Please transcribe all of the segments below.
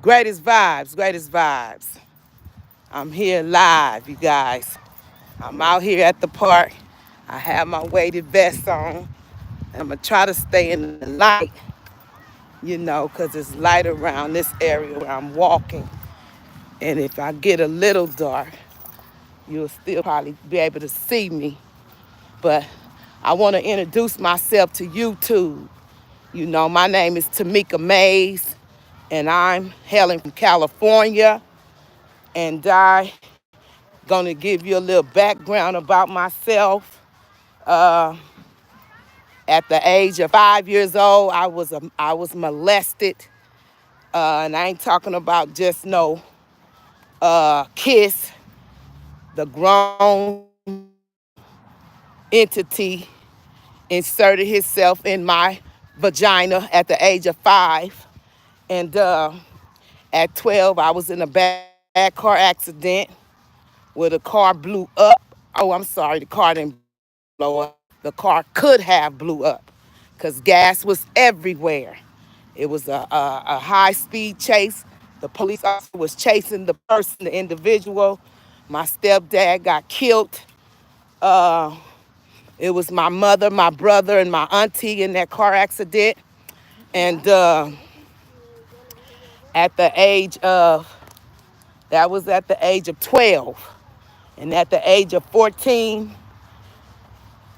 Greatest vibes, greatest vibes. I'm here live, you guys. I'm out here at the park. I have my weighted vest on. I'm gonna try to stay in the light, because it's light around this area where I'm walking. And if I get a little dark, you'll still probably be able to see me. But I want to introduce myself to YouTube. My name is Temeka Mays, and I'm hailing from California. And I gonna give you a little background about myself. Uh, at the age of 5 years old, I was molested, and I ain't talking about just no kiss. The grown entity inserted himself in my vagina at the age of 5, and at 12, I was in a bad car accident where the car blew up. Oh, I'm sorry, the car didn't blow up. The car could have blew up because gas was everywhere. It was a high-speed chase. The police officer was chasing the person, the individual. My stepdad got killed. Uh, it was my mother, my brother, and my auntie in that car accident. And at the age of, that was at the age of 12. And at the age of 14,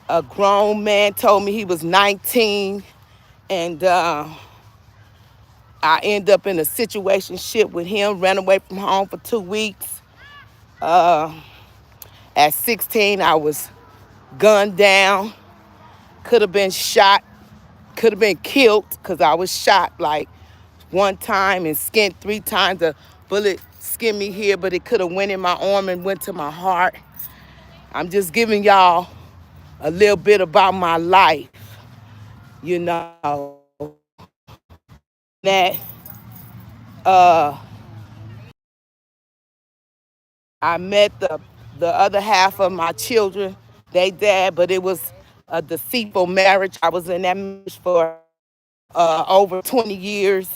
a grown man told me he was 19, and I ended up in a situationship with him, ran away from home for 2 weeks. Uh, at 16, I was gunned down, could have been shot, could have been killed because I was shot like one time and skinned 3 times. A bullet skinned me here, but it could have went in my arm and went to my heart. I'm just giving y'all a little bit about my life, you know, that uh, I met the other half of my children, they dad, but it was a deceitful marriage. I was in that marriage for over 20 years.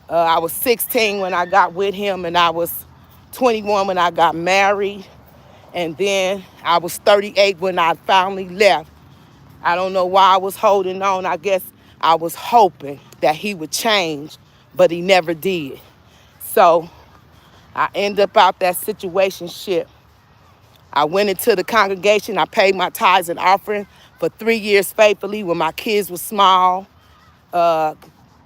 I was 16 when I got with him, and I was 21 when I got married. And then I was 38 when I finally left. I don't know why I was holding on. I guess I was hoping that he would change, but he never did. So I ended up out that situationship. I went into the congregation. I paid my tithes and offering for 3 years faithfully when my kids were small. Uh,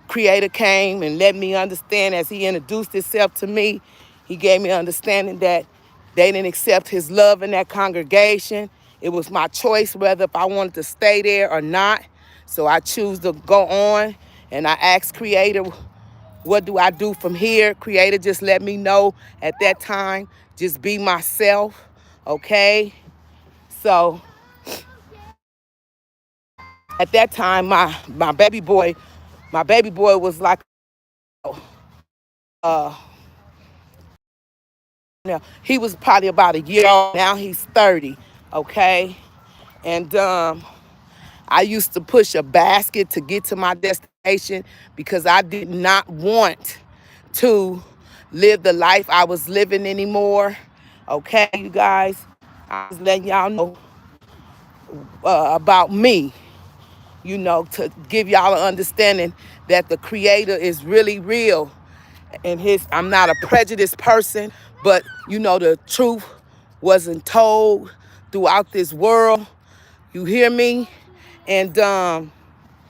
Creator came and let me understand as he introduced himself to me. He gave me understanding that they didn't accept his love in that congregation. It was my choice whether if I wanted to stay there or not. So I choose to go on, and I asked Creator, what do I do from here? Creator just let me know at that time, just be myself, okay? So at that time, my baby boy was like, uh, he was probably about a year old. Now he's 30, okay? And I used to push a basket to get to my destination because I did not want to live the life I was living anymore. Okay, you guys? I was letting y'all know about me, to give y'all an understanding that the Creator is really real. And I'm not a prejudiced person, but the truth wasn't told throughout this world. You hear me? And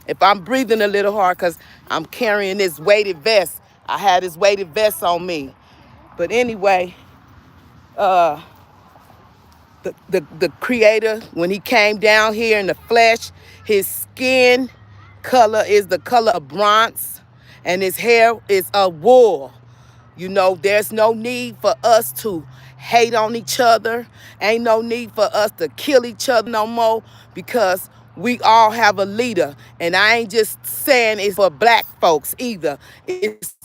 if I'm breathing a little hard because I'm carrying this weighted vest, I had this weighted vest on me. But anyway, uh, the Creator, when he came down here in the flesh, his skin color is the color of bronze, and his hair is of wool. There's no need for us to hate on each other. Ain't no need for us to kill each other no more, because we all have a leader. And I ain't just saying it's for black folks either. It's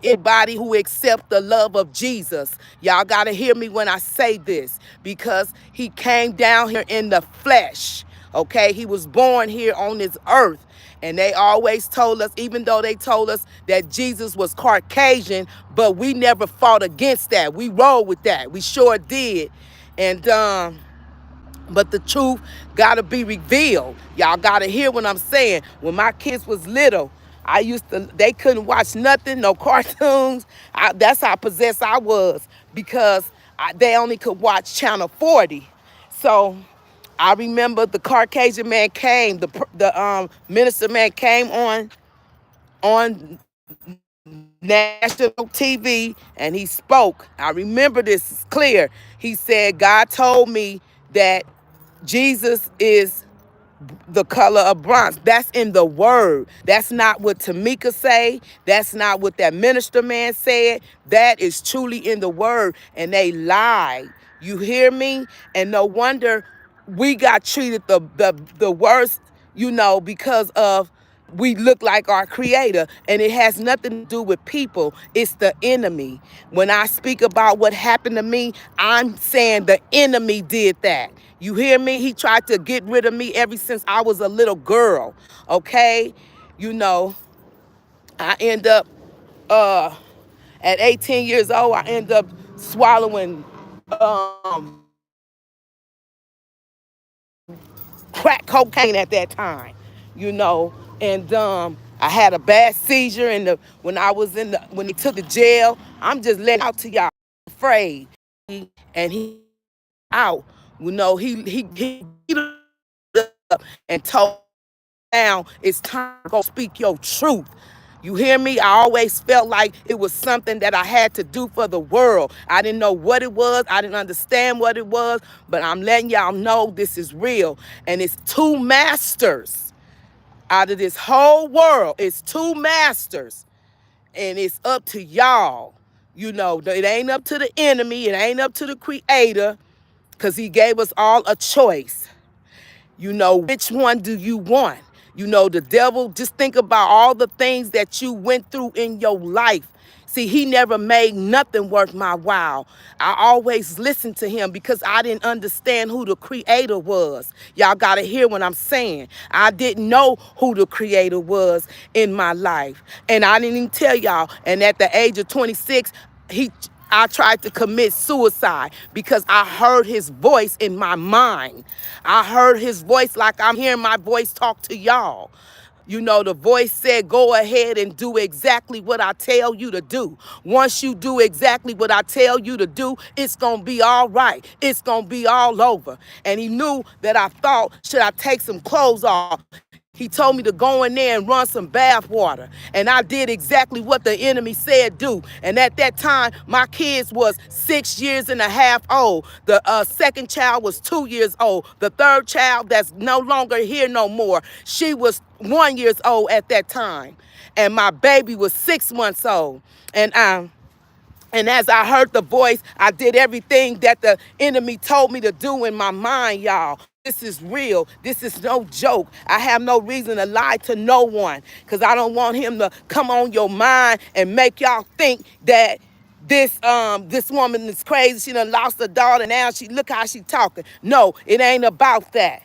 anybody who accept the love of Jesus. Y'all got to hear me when I say this, because he came down here in the flesh. Okay, he was born here on this earth, And they always told us, even though they told us that Jesus was Caucasian, but we never fought against that. We rolled with that. We sure did. And but the truth gotta be revealed. Y'all gotta hear what I'm saying. When my kids was little, they couldn't watch nothing, no cartoons. That's how possessed I was, because they only could watch Channel 40. So I remember the Caucasian man came, the minister man came on national TV, and he spoke. I remember this clear. He said, God told me that Jesus is the color of bronze. That's in the word. That's not what Temeka say. That's not what that minister man said. That is truly in the word, and they lied. You hear me? And no wonder we got treated the worst, because of we look like our creator, and it has nothing to do with people. It's the enemy. When I speak about what happened to me, I'm saying the enemy did that. You hear me? He tried to get rid of me ever since I was a little girl. Okay, you know I end up at 18 years old, I end up swallowing crack cocaine at that time, and I had a bad seizure when I was when he took the jail. I'm just letting out to y'all, afraid. And he out, he beat up and told down, it's time to go speak your truth. You hear me? I always felt like it was something that I had to do for the world. I didn't know what it was. I didn't understand what it was, but I'm letting y'all know this is real. And it's two masters out of this whole world. It's two masters, and it's up to y'all. It ain't up to the enemy. It ain't up to the creator, because he gave us all a choice. Which one do you want? The devil, just think about all the things that you went through in your life. See, he never made nothing worth my while. I always listened to him because I didn't understand who the creator was. Y'all got to hear what I'm saying. I didn't know who the creator was in my life. And I didn't even tell y'all. And at the age of 26, I tried to commit suicide because I heard his voice in my mind. I heard his voice like I'm hearing my voice talk to y'all. The voice said, go ahead and do exactly what I tell you to do. Once you do exactly what I tell you to do, it's going to be all right. It's going to be all over. And he knew that I thought, should I take some clothes off? He told me to go in there and run some bath water. And I did exactly what the enemy said do. And at that time, my kids was 6 years and a half old. The second child was 2 years old. The third child that's no longer here no more, she was 1 year old at that time. And my baby was 6 months old. And as I heard the voice, I did everything that the enemy told me to do in my mind, y'all. This is real. This is no joke. I have no reason to lie to no one, because I don't want him to come on your mind and make y'all think that this woman is crazy. She done lost her daughter. Now look how she talking. No, it ain't about that.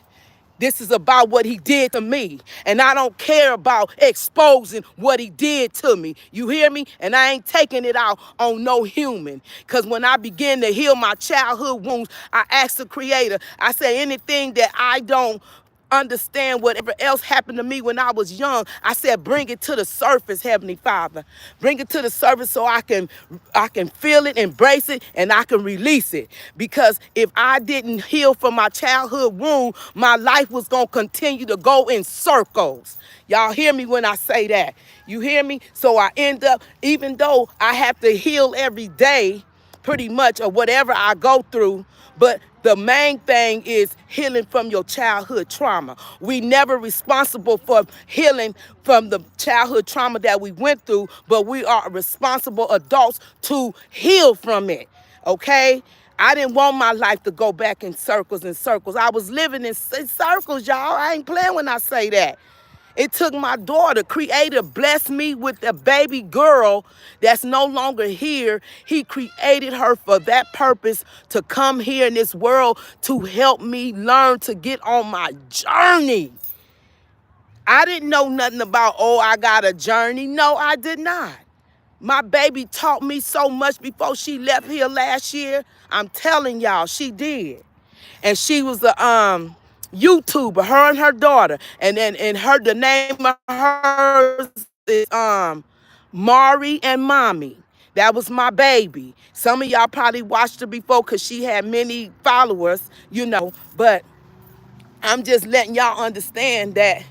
This is about what he did to me. And I don't care about exposing what he did to me. You hear me? And I ain't taking it out on no human. Because when I begin to heal my childhood wounds, I ask the creator, I say anything that I don't understand, whatever else happened to me when I was young, I said, bring it to the surface, Heavenly Father. Bring it to the surface so I can feel it, embrace it, and I can release it. Because if I didn't heal from my childhood wound, my life was going to continue to go in circles. Y'all hear me when I say that? You hear me? So I end up, even though I have to heal every day, pretty much, or whatever I go through, but the main thing is healing from your childhood trauma. We never responsible for healing from the childhood trauma that we went through, but we are responsible adults to heal from it, okay? I didn't want my life to go back in circles and circles. I was living in circles, y'all. I ain't playing when I say that. It took my daughter. Creator blessed me with a baby girl that's no longer here. He created her for that purpose, to come here in this world to help me learn to get on my journey. I didn't know nothing about, oh, I got a journey. No, I did not. My baby taught me so much before she left here last year. I'm telling y'all, she did. And she was a YouTuber, her and her daughter. And her the name of hers is Mari and Mommy. That was my baby. Some of y'all probably watched her before because she had many followers, But I'm just letting y'all understand that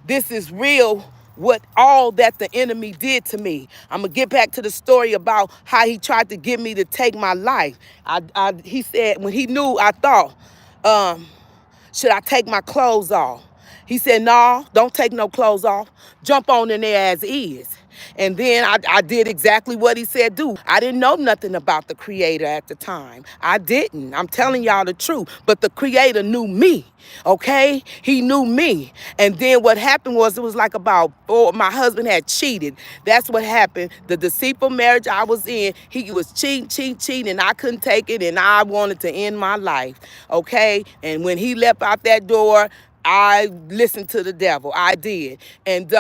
this is real, what all that the enemy did to me. I'm going to get back to the story about how he tried to get me to take my life. He said, when he knew, I thought, um, should I take my clothes off? He said, no, don't take no clothes off. Jump on in there as is. And then I did exactly what he said do. I didn't know nothing about the creator at the time. I didn't. I'm telling y'all the truth. But the creator knew me, okay? He knew me. And then what happened was, it was like about my husband had cheated. That's what happened. The deceitful marriage I was in, he was cheating, and I couldn't take it, and I wanted to end my life, okay? And when he left out that door, I listened to the devil. I did. And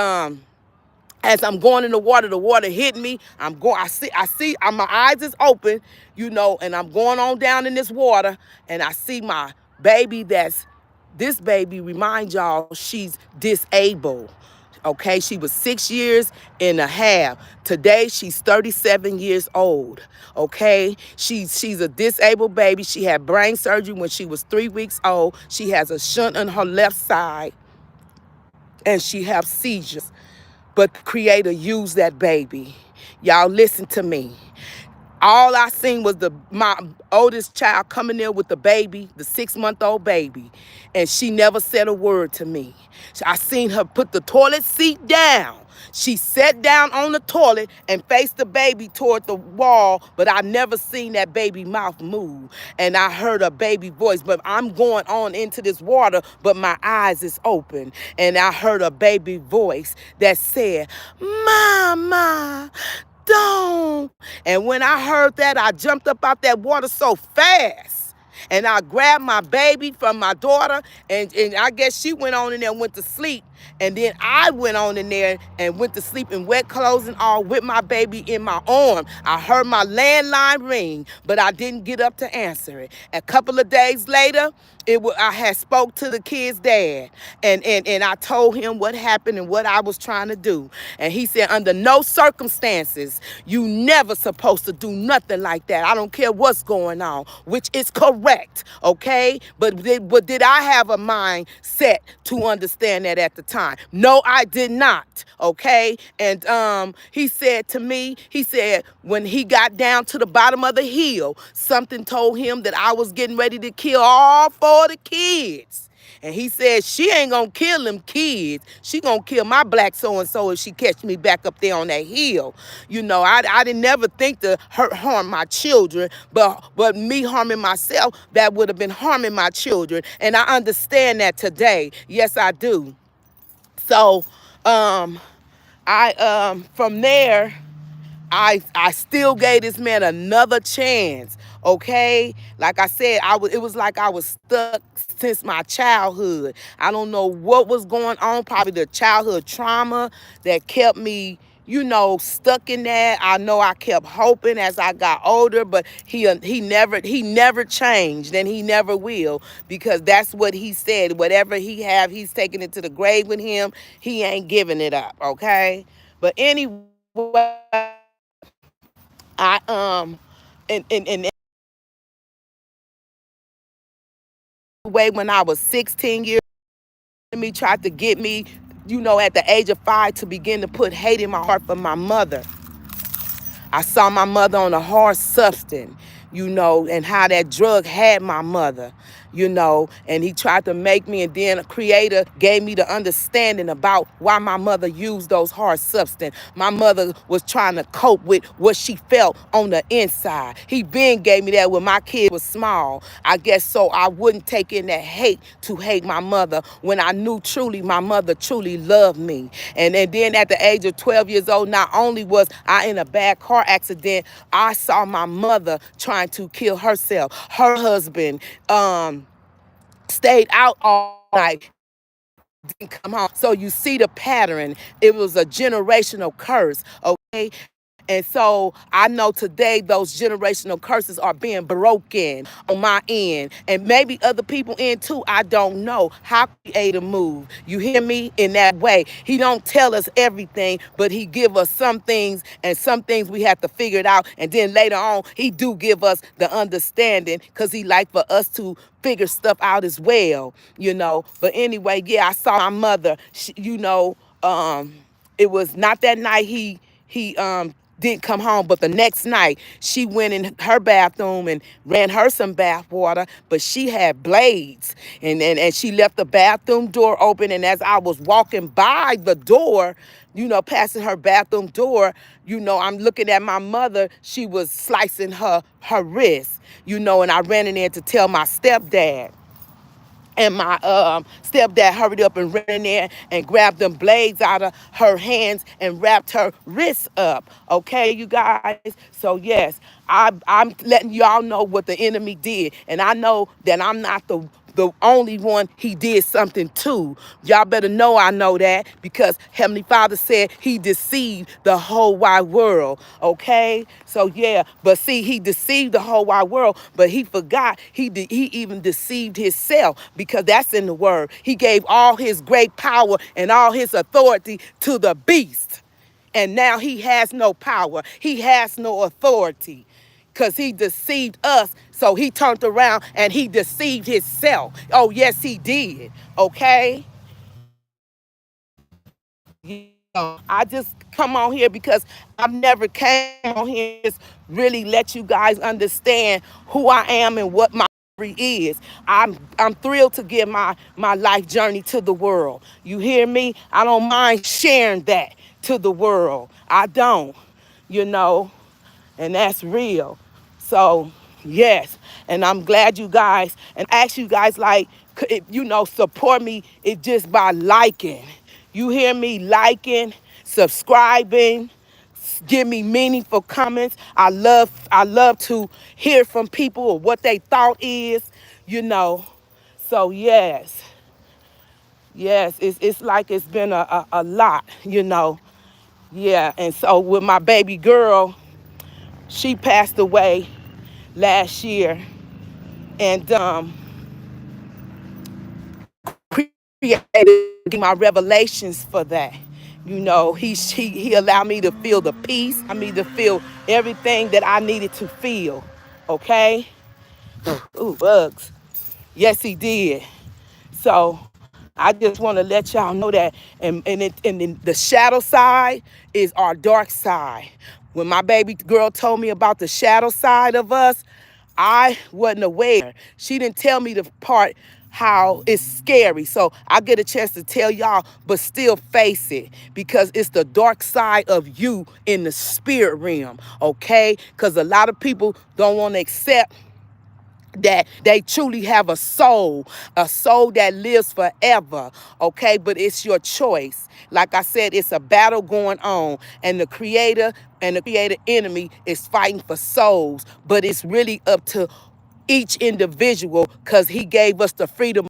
as I'm going in the water hit me. My eyes is open, and I'm going on down in this water, and I see my baby. This baby, remind y'all, she's disabled. Okay, she was 6 years and a half. Today, she's 37 years old. Okay, she's a disabled baby. She had brain surgery when she was 3 weeks old. She has a shunt on her left side, and she has seizures. But the creator used that baby. Y'all listen to me. All I seen was my oldest child coming in with the baby, the 6-month-old baby, and she never said a word to me. I seen her put the toilet seat down. She sat down on the toilet and faced the baby toward the wall, but I never seen that baby mouth move. And I heard a baby voice, but I'm going on into this water, but my eyes is open. And I heard a baby voice that said, "Mama, don't." And when I heard that, I jumped up out that water so fast. And I grabbed my baby from my daughter, and I guess she went on in there and went to sleep. And then I went on in there and went to sleep in wet clothes and all with my baby in my arm. I heard my landline ring, but I didn't get up to answer it. A couple of days later, I had spoke to the kid's dad, and I told him what happened and what I was trying to do. And he said, under no circumstances, you never supposed to do nothing like that. I don't care what's going on, which is correct, okay? But did I have a mind set to understand that at the time? No, I did not, okay? And he said to me, he said, when he got down to the bottom of the hill, something told him that I was getting ready to kill all 4 of the kids. And he said, she ain't gonna kill them kids. She gonna kill my black so-and-so if she catch me back up there on that hill. I didn't never think to harm my children, but me harming myself, that would have been harming my children. And I understand that today. Yes, I do. So, from there, I still gave this man another chance, okay? Like I said, it was like I was stuck since my childhood. I don't know what was going on, probably the childhood trauma that kept me, stuck in that. I know I kept hoping as I got older, but he never changed, and he never will, because that's what he said. Whatever he have, he's taking it to the grave with him. He ain't giving it up, okay? But anyway, I and way when I was 16 years, me tried to get me, at the age of 5, to begin to put hate in my heart for my mother. I saw my mother on a hard substance, and how that drug had my mother, and he tried to make me, and then a creator gave me the understanding about why my mother used those hard substance. My mother was trying to cope with what she felt on the inside. He then gave me that when my kid was small, I guess, so I wouldn't take in that hate to hate my mother, when I knew truly my mother truly loved me. And then at the age of 12 years old, not only was I in a bad car accident, I saw my mother trying to kill herself. Her husband stayed out all night didn't come home. So you see the pattern. It was a generational curse, okay? And so I know today those generational curses are being broken on my end, and maybe other people in too. I don't know how creator move. You hear me? In that way, he don't tell us everything, but he give us some things, and some things we have to figure it out. And then later on, he do give us the understanding, because he like for us to figure stuff out as well, you know. But anyway, yeah, I saw my mother. It was not that night he didn't come home, but the next night she went in her bathroom and ran her some bath water, but she had blades, and she left the bathroom door open. And as I was walking by the door, passing her bathroom door, I'm looking at my mother. She was slicing her wrist, and I ran in there to tell my stepdad. And my stepdad hurried up and ran in there and grabbed them blades out of her hands and wrapped her wrists up. Okay, you guys? So, yes, I'm letting y'all know what the enemy did. And I know that I'm not the only one he did something to. Y'all better know I know that, because Heavenly Father said he deceived the whole wide world, okay? So yeah, but see, he deceived the whole wide world, but he forgot he even deceived himself, because that's in the word. He gave all his great power and all his authority to the beast. And now he has no power. He has no authority, because he deceived us. So he turned around and he deceived himself. Oh, yes, he did. Okay? I just come on here because I've never came on here to really let you guys understand who I am and what my story is. I'm thrilled to give my life journey to the world. You hear me? I don't mind sharing that to the world. I don't, you know, and that's real. So, yes, and I'm glad you guys, and ask you guys, like, support me it just by liking. You hear me? Liking, subscribing, give me meaningful comments. I love to hear from people or what they thought is, you know. So yes, it's like it's been a lot, you know. Yeah, and so with my baby girl, she passed away last year, and created my revelations for that. He allowed me to feel the peace. I mean, to feel everything that I needed to feel. Okay. Ooh, bugs. Yes, he did. So I just want to let y'all know that, and then the shadow side is our dark side. When my baby girl told me about the shadow side of us, I wasn't aware. She didn't tell me the part how it's scary. So I get a chance to tell y'all, but still face it, because it's the dark side of you in the spirit realm, okay? Because a lot of people don't want to accept that they truly have a soul that lives forever, okay? But it's your choice. Like I said, it's a battle going on, and the creator and the creator enemy is fighting for souls, but it's really up to each individual, because he gave us the freedom